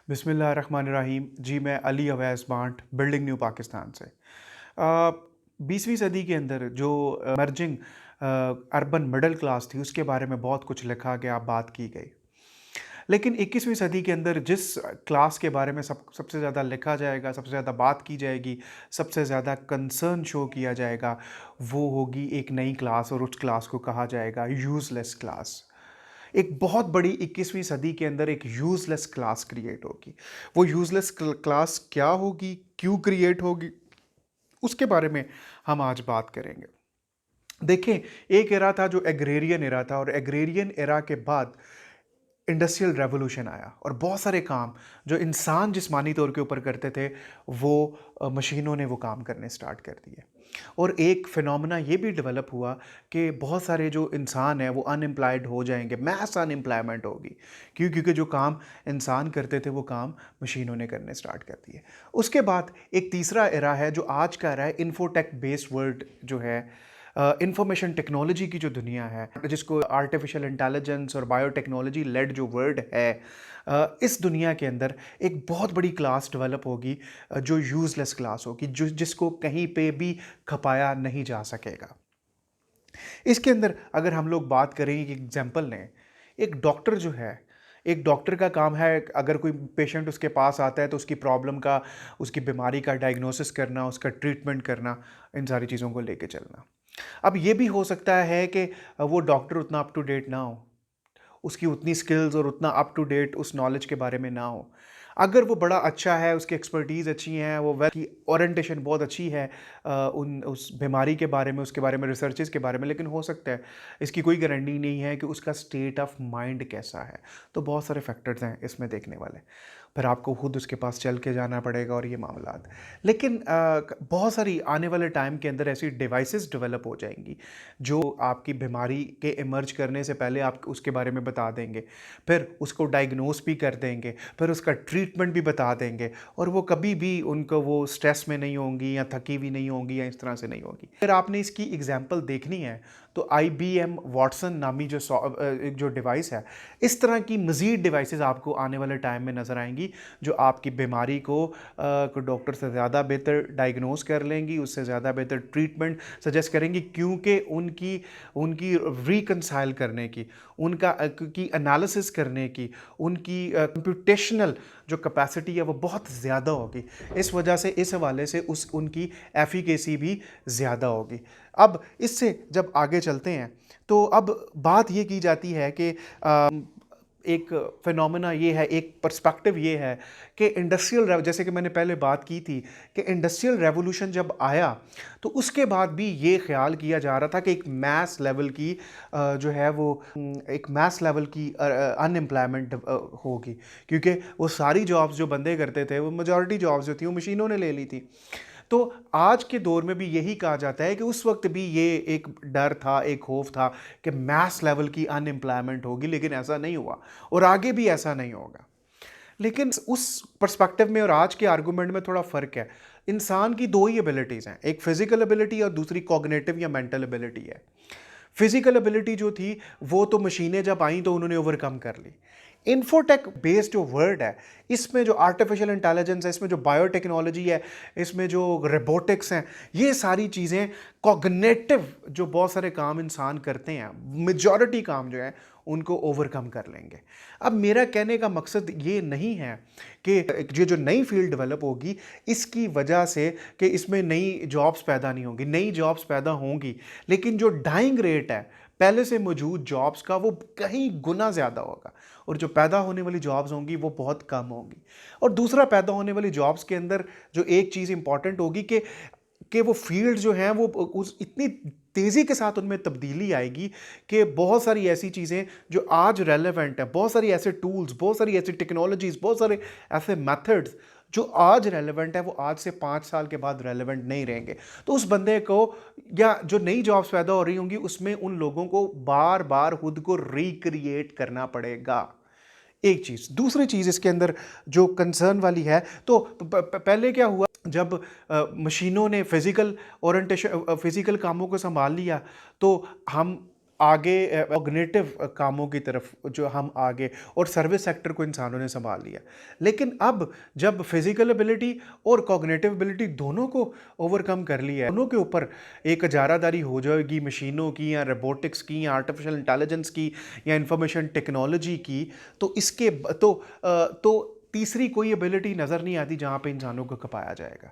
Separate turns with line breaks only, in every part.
बिस्मिल्लाहिर्रहमानिर्रहीम। जी, मैं अली अवैस बांट, बिल्डिंग न्यू पाकिस्तान से। 20वीं सदी के अंदर जो इमर्जिंग अर्बन मिडल क्लास थी, उसके बारे में बहुत कुछ लिखा गया, बात की गई। लेकिन 21वीं सदी के अंदर जिस क्लास के बारे में सबसे ज़्यादा लिखा जाएगा, सबसे ज़्यादा बात की जाएगी, सबसे ज़्यादा कंसर्न शो किया जाएगा, वो होगी एक नई क्लास, और उस क्लास को कहा जाएगा यूज़लेस क्लास। एक बहुत बड़ी 21वीं सदी के अंदर एक यूज़लेस क्लास क्रिएट होगी। वो यूज़लेस क्लास क्या होगी, क्यों क्रिएट होगी, उसके बारे में हम आज बात करेंगे। देखें, एक एरा था जो एग्रेरियन एरा था, और एग्रेरियन एरा के बाद इंडस्ट्रियल रेवोल्यूशन आया, और बहुत सारे काम जो इंसान जिस्मानी तौर के ऊपर करते थे, वो मशीनों ने वो काम करने स्टार्ट कर दिए। और एक फिनोमेना ये भी डेवलप हुआ कि बहुत सारे जो इंसान हैं वो अनएम्प्लॉयड हो जाएंगे, मैस अनएम्प्लॉयमेंट होगी। क्योंकि जो काम इंसान करते थे वो काम मशीनों ने करने स्टार्ट कर दिए। उसके बाद एक तीसरा एरा है जो आज का एरा है, इन्फोटेक बेस्ड वर्ल्ड जो है, इंफॉर्मेशन टेक्नोलॉजी की जो दुनिया है, जिसको आर्टिफिशियल इंटेलिजेंस और बायोटेक्नोलॉजी लेड जो वर्ल्ड है, इस दुनिया के अंदर एक बहुत बड़ी क्लास डेवलप होगी, जो यूज़लेस क्लास होगी, जो जिसको कहीं पे भी खपाया नहीं जा सकेगा। इसके अंदर अगर हम लोग बात करें, एक एग्जांपल लें, एक डॉक्टर जो है, एक डॉक्टर का काम है, अगर कोई पेशेंट उसके पास आता है तो उसकी प्रॉब्लम का, उसकी बीमारी का डायग्नोसिस करना, उसका ट्रीटमेंट करना, इन सारी चीज़ों को लेके चलना। अब ये भी हो सकता है कि वो डॉक्टर उतना अप टू डेट ना हो, उसकी उतनी स्किल्स और उतना अप टू डेट उस नॉलेज के बारे में ना हो। अगर वो बड़ा अच्छा है, उसकी एक्सपर्टीज़ अच्छी हैं, वो वेल की ओरिएंटेशन बहुत अच्छी है, उन उस बीमारी के बारे में, उसके बारे में, रिसर्चेज़ के बारे में, लेकिन हो सकता है इसकी कोई गारंटी नहीं है कि उसका स्टेट ऑफ माइंड कैसा है। तो बहुत सारे फैक्टर्स हैं इसमें देखने वाले। फिर आपको खुद उसके पास चल के जाना पड़ेगा और ये मामलात। लेकिन बहुत सारी आने वाले टाइम के अंदर ऐसी डिवाइसेस डेवलप हो जाएंगी जो आपकी बीमारी के इमर्ज करने से पहले आप उसके बारे में बता देंगे, फिर उसको डायग्नोस भी कर देंगे, फिर उसका ट्रीटमेंट भी बता देंगे, और वो कभी भी उनको वो स्ट्रेस में नहीं होंगी, या थकी हुई नहीं होंगी, या इस तरह से नहीं होगी। अगर आपने इसकी एग्जांपल देखनी है तो IBM वाटसन नामी जो डिवाइस है, इस तरह की मज़ीद डिवाइसेस आपको आने वाले टाइम में नज़र आएंगी, जो आपकी बीमारी को डॉक्टर से ज़्यादा बेहतर डायग्नोस कर लेंगी, उससे ज़्यादा बेहतर ट्रीटमेंट सजेस्ट करेंगी, क्योंकि उनकी उनकी रिकंसाइल करने की, उनका की एनालिसिस करने की, उनकी कंप्यूटेशनल जो कैपेसिटी है वो बहुत ज़्यादा होगी। इस वजह से, इस हवाले से उनकी एफिकेसी भी ज़्यादा होगी। अब इससे जब आगे चलते हैं तो अब बात ये की जाती है कि एक फिनोमेना ये है, एक पर्सपेक्टिव ये है कि जैसे कि मैंने पहले बात की थी कि इंडस्ट्रियल रेवोल्यूशन जब आया तो उसके बाद भी ये ख्याल किया जा रहा था कि एक मैस लेवल की जो है वो एक मैस लेवल की अनएम्प्लॉयमेंट होगी, क्योंकि वो सारी जॉब्स जो बंदे करते थे, वो मेजॉरिटी जॉब्स जो थी वो मशीनों ने ले ली थी। तो आज के दौर में भी यही कहा जाता है कि उस वक्त भी ये एक डर था, एक खौफ था कि मैस लेवल की अनएम्प्लॉयमेंट होगी, लेकिन ऐसा नहीं हुआ, और आगे भी ऐसा नहीं होगा। लेकिन उस पर्सपेक्टिव में और आज के आर्गूमेंट में थोड़ा फ़र्क है। इंसान की दो ही एबिलिटीज़ हैं, एक फिजिकल एबिलिटी और दूसरी कॉग्निटिव या मेंटल एबिलिटी है। फिजिकल एबिलिटी जो थी वो तो मशीनें जब आई तो उन्होंने ओवरकम कर ली। इन्फोटेक बेस्ड जो वर्ड है, इसमें जो आर्टिफिशियल इंटेलिजेंस है, इसमें जो बायोटेक्नोलॉजी है, इसमें जो रोबोटिक्स हैं, ये सारी चीज़ें कॉग्निटिव जो बहुत सारे काम इंसान करते हैं, मेजॉरिटी काम जो है उनको ओवरकम कर लेंगे। अब मेरा कहने का मकसद ये नहीं है कि ये जो नई फील्ड डेवलप होगी इसकी वजह से कि इसमें नई जॉब्स पैदा नहीं होंगी, नई जॉब्स पैदा होंगी, लेकिन जो डाइंग रेट है पहले से मौजूद जॉब्स का वो कहीं गुना ज़्यादा होगा, और जो पैदा होने वाली जॉब्स होंगी वो बहुत कम होंगी। और दूसरा, पैदा होने वाली जॉब्स के अंदर जो एक चीज़ इंपॉर्टेंट होगी कि वो फील्ड जो हैं वो उस इतनी तेज़ी के साथ उनमें तब्दीली आएगी कि बहुत सारी ऐसी चीज़ें जो आज रेलेवेंट हैं, बहुत सारी ऐसे टूल्स, बहुत सारी ऐसी टेक्नोलॉजीज़, बहुत सारे ऐसे मेथड्स जो आज रेलेवेंट है वो आज से 5 साल के बाद रेलेवेंट नहीं रहेंगे। तो उस बंदे को, या जो नई जॉब्स पैदा हो रही होंगी, उसमें उन लोगों को बार बार खुद को रिक्रिएट करना पड़ेगा। एक चीज़। दूसरी चीज़ इसके अंदर जो कंसर्न वाली है, तो पहले क्या हुआ, जब मशीनों ने फिजिकल ओरिएंटेशन, फिजिकल कामों को संभाल लिया, तो हम आगे कॉग्निटिव कामों की तरफ जो हम आगे, और सर्विस सेक्टर को इंसानों ने संभाल लिया। लेकिन अब जब फिजिकल एबिलिटी और कॉग्निटिव एबिलिटी दोनों को ओवरकम कर लिया है, दोनों के ऊपर एक इजारादारी हो जाएगी मशीनों की या रोबोटिक्स की या आर्टिफिशियल इंटेलिजेंस की या इंफॉर्मेशन टेक्नोलॉजी की, तो इसके तो तीसरी कोई एबिलिटी नज़र नहीं आती जहाँ पे इंसानों को खपाया जाएगा।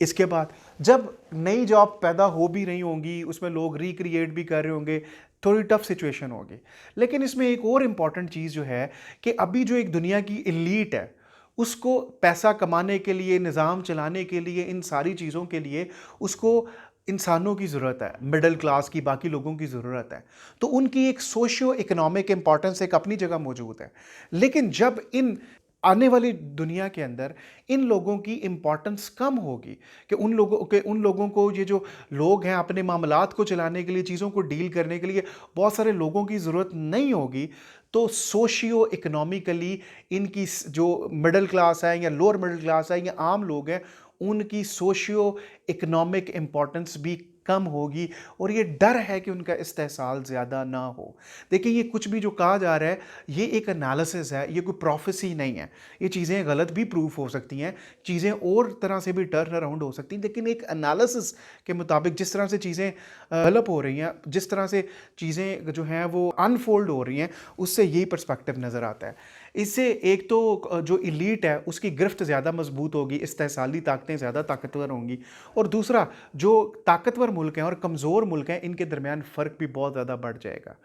इसके बाद जब नई जॉब पैदा हो भी रही होंगी, उसमें लोग रिक्रिएट भी कर रहे होंगे, थोड़ी टफ सिचुएशन होगी। लेकिन इसमें एक और इम्पॉर्टेंट चीज़ जो है कि अभी जो एक दुनिया की एलीट है, उसको पैसा कमाने के लिए, निज़ाम चलाने के लिए, इन सारी चीज़ों के लिए उसको इंसानों की ज़रूरत है, मिडिल क्लास की, बाकी लोगों की ज़रूरत है। तो उनकी एक सोशियो इकोनॉमिक इम्पॉर्टेंस एक अपनी जगह मौजूद है। लेकिन जब इन आने वाली दुनिया के अंदर इन लोगों की इम्पॉर्टेंस कम होगी, कि उन लोगों को, ये जो लोग हैं अपने मामलात को चलाने के लिए, चीज़ों को डील करने के लिए बहुत सारे लोगों की ज़रूरत नहीं होगी, तो सोशियो इकोनॉमिकली इनकी जो मिडिल क्लास है या लोअर मिडिल क्लास है या आम लोग हैं, उनकी सोशियो इकोनॉमिक इम्पॉर्टेंस भी कम होगी, और ये डर है कि उनका इस्तेहसाल ज़्यादा ना हो। देखिए, ये कुछ भी जो कहा जा रहा है, ये एक एनालिसिस है, ये कोई प्रोफेसी नहीं है। ये चीज़ें गलत भी प्रूफ हो सकती हैं, चीज़ें और तरह से भी टर्न अराउंड हो सकती हैं, लेकिन एक एनालिसिस के मुताबिक जिस तरह से चीज़ें डेवलप हो रही हैं, जिस तरह से चीज़ें जो हैं वो अनफोल्ड हो रही हैं, उससे यही पर्सपेक्टिव नज़र आता है। इससे एक तो जो एलीट है उसकी गिरफ्त ज़्यादा मजबूत होगी, इस्तेहसाली ताकतें ज़्यादा ताकतवर होंगी, और दूसरा जो ताकतवर मुल्क हैं और कमज़ोर मुल्क हैं, इनके दरमियान फ़र्क भी बहुत ज़्यादा बढ़ जाएगा।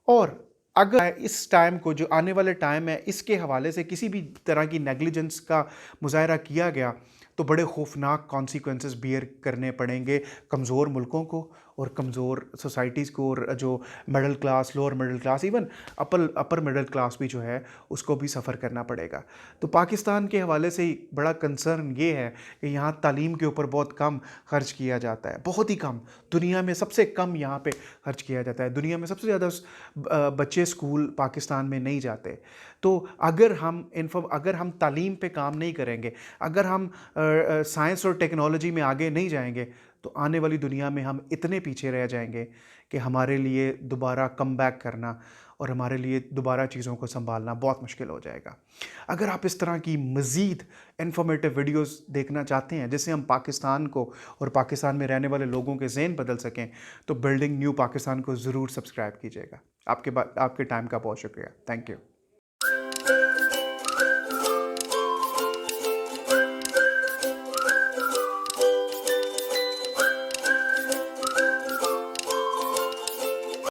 और अगर इस टाइम को, जो आने वाले टाइम है, इसके हवाले से किसी भी तरह की नेग्लिजेंस का मुज़ाहरा किया गया, तो बड़े खौफनाक कॉन्सिक्वेंसेस बियर करने पड़ेंगे कमज़ोर मुल्कों को और कमज़ोर सोसाइटीज़ को, और जो middle class, lower middle class, even upper middle class भी जो है उसको भी सफ़र करना पड़ेगा। तो पाकिस्तान के हवाले से ही बड़ा कंसर्न ये है कि यहाँ तालीम के ऊपर बहुत कम खर्च किया जाता है, बहुत ही कम। दुनिया में सबसे कम यहाँ पे खर्च किया जाता है। दुनिया में सबसे ज़्यादा बच्चे स्कूल पाकिस्तान में नहीं जाते। तो अगर हम तालीम पे काम नहीं करेंगे, अगर हम साइंस और टेक्नोलॉजी में आगे नहीं जाएंगे, तो आने वाली दुनिया में हम इतने पीछे रह जाएंगे कि हमारे लिए दोबारा कम बैक करना और हमारे लिए दोबारा चीज़ों को संभालना बहुत मुश्किल हो जाएगा। अगर आप इस तरह की मज़ीद इन्फॉर्मेटिव वीडियोस देखना चाहते हैं जिससे हम पाकिस्तान को और पाकिस्तान में रहने वाले लोगों के ज़हन बदल सकें, तो बिल्डिंग न्यू पाकिस्तान को ज़रूर सब्सक्राइब कीजिएगा। आपके टाइम का बहुत शुक्रिया। Thank you.